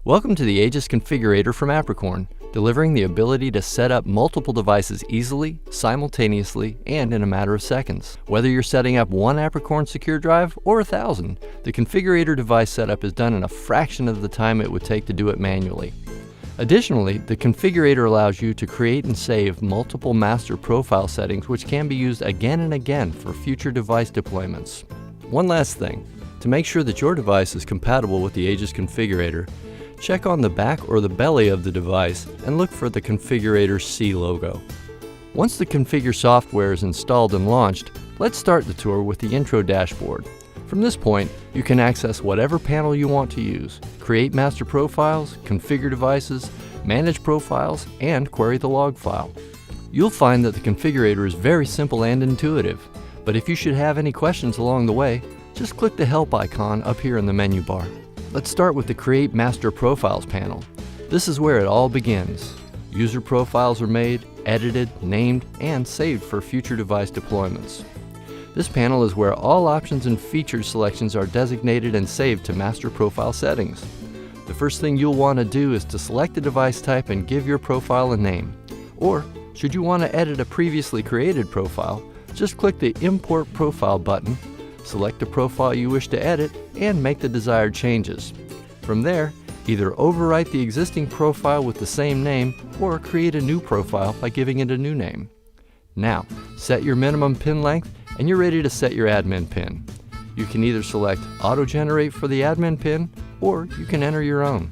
Welcome to the Aegis Configurator from Apricorn, delivering the ability to set up multiple devices easily, simultaneously, and in a matter of seconds. Whether you're setting up one Apricorn secure drive or 1,000, the configurator device setup is done in a fraction of the time it would take to do it manually. Additionally, the configurator allows you to create and save multiple master profile settings which can be used again and again for future device deployments. One last thing, to make sure that your device is compatible with the Aegis Configurator, check on the back or the belly of the device and look for the Configurator C logo. Once the Configure software is installed and launched, let's start the tour with the intro dashboard. From this point, you can access whatever panel you want to use, create master profiles, configure devices, manage profiles, and query the log file. You'll find that the configurator is very simple and intuitive, but if you should have any questions along the way, just click the help icon up here in the menu bar. Let's start with the Create Master Profiles panel. This is where it all begins. User profiles are made, edited, named, and saved for future device deployments. This panel is where all options and feature selections are designated and saved to master profile settings. The first thing you'll want to do is to select the device type and give your profile a name. Or, should you want to edit a previously created profile, just click the Import Profile button, select the profile you wish to edit, and make the desired changes. From there, either overwrite the existing profile with the same name or create a new profile by giving it a new name. Now, set your minimum pin length and you're ready to set your admin pin. You can either select Auto-Generate for the admin pin or you can enter your own.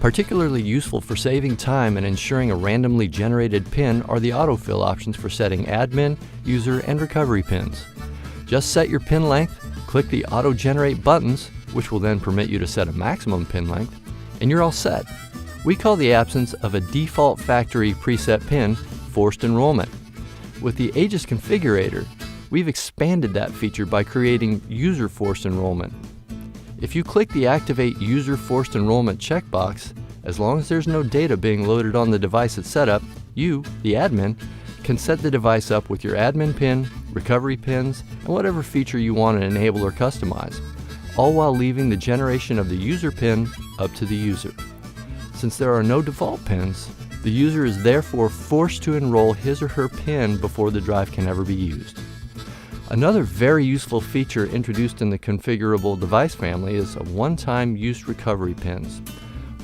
Particularly useful for saving time and ensuring a randomly generated pin are the autofill options for setting admin, user, and recovery pins. Just set your pin length, click the Auto-Generate buttons, which will then permit you to set a maximum pin length, and you're all set. We call the absence of a default factory preset pin Forced Enrollment. With the Aegis Configurator, we've expanded that feature by creating User Forced Enrollment. If you click the Activate User Forced Enrollment checkbox, as long as there's no data being loaded on the device at setup, you, the admin, can set the device up with your admin pin, recovery pins, and whatever feature you want to enable or customize, all while leaving the generation of the user pin up to the user. Since there are no default pins, the user is therefore forced to enroll his or her pin before the drive can ever be used. Another very useful feature introduced in the configurable device family is a one-time use recovery pins.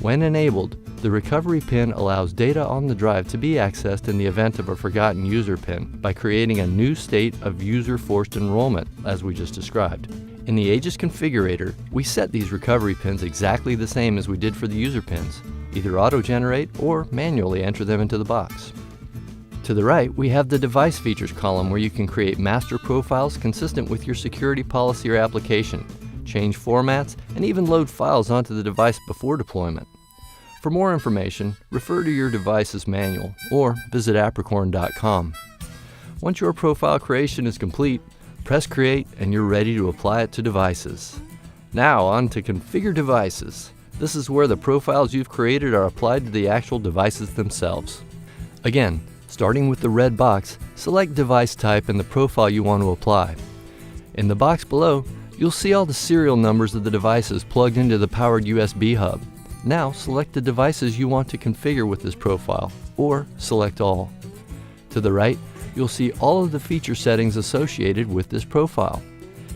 When enabled, the recovery pin allows data on the drive to be accessed in the event of a forgotten user pin by creating a new state of user forced enrollment, as we just described. In the Aegis Configurator, we set these recovery pins exactly the same as we did for the user pins, either auto-generate or manually enter them into the box. To the right, we have the Device Features column where you can create master profiles consistent with your security policy or application, change formats, and even load files onto the device before deployment. For more information, refer to your device's manual or visit apricorn.com. Once your profile creation is complete, press Create and you're ready to apply it to devices. Now on to Configure Devices. This is where the profiles you've created are applied to the actual devices themselves. Again, starting with the red box, select device type and the profile you want to apply. In the box below, you'll see all the serial numbers of the devices plugged into the powered USB hub. Now select the devices you want to configure with this profile, or select all. To the right, you'll see all of the feature settings associated with this profile.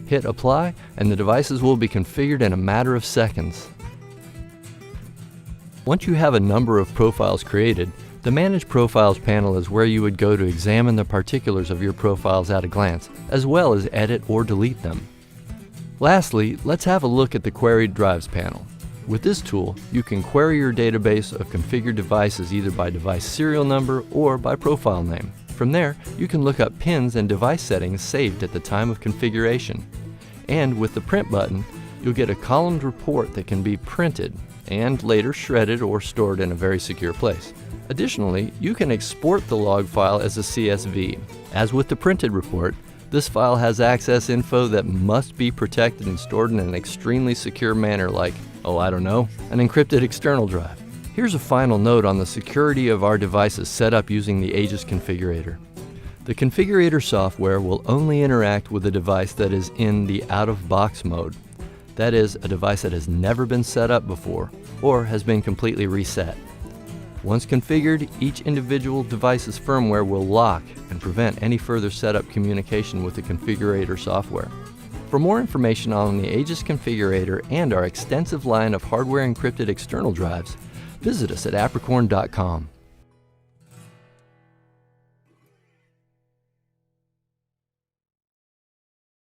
Hit Apply and the devices will be configured in a matter of seconds. Once you have a number of profiles created, the Manage Profiles panel is where you would go to examine the particulars of your profiles at a glance, as well as edit or delete them. Lastly, let's have a look at the Queried Drives panel. With this tool, you can query your database of configured devices either by device serial number or by profile name. From there, you can look up pins and device settings saved at the time of configuration. And with the Print button, you'll get a columned report that can be printed and later shredded or stored in a very secure place. Additionally, you can export the log file as a CSV. As with the printed report, this file has access info that must be protected and stored in an extremely secure manner like, an encrypted external drive. Here's a final note on the security of our devices set up using the Aegis Configurator. The configurator software will only interact with a device that is in the out-of-box mode. That is, a device that has never been set up before, or has been completely reset. Once configured, each individual device's firmware will lock and prevent any further setup communication with the configurator software. For more information on the Aegis Configurator and our extensive line of hardware encrypted external drives, visit us at apricorn.com.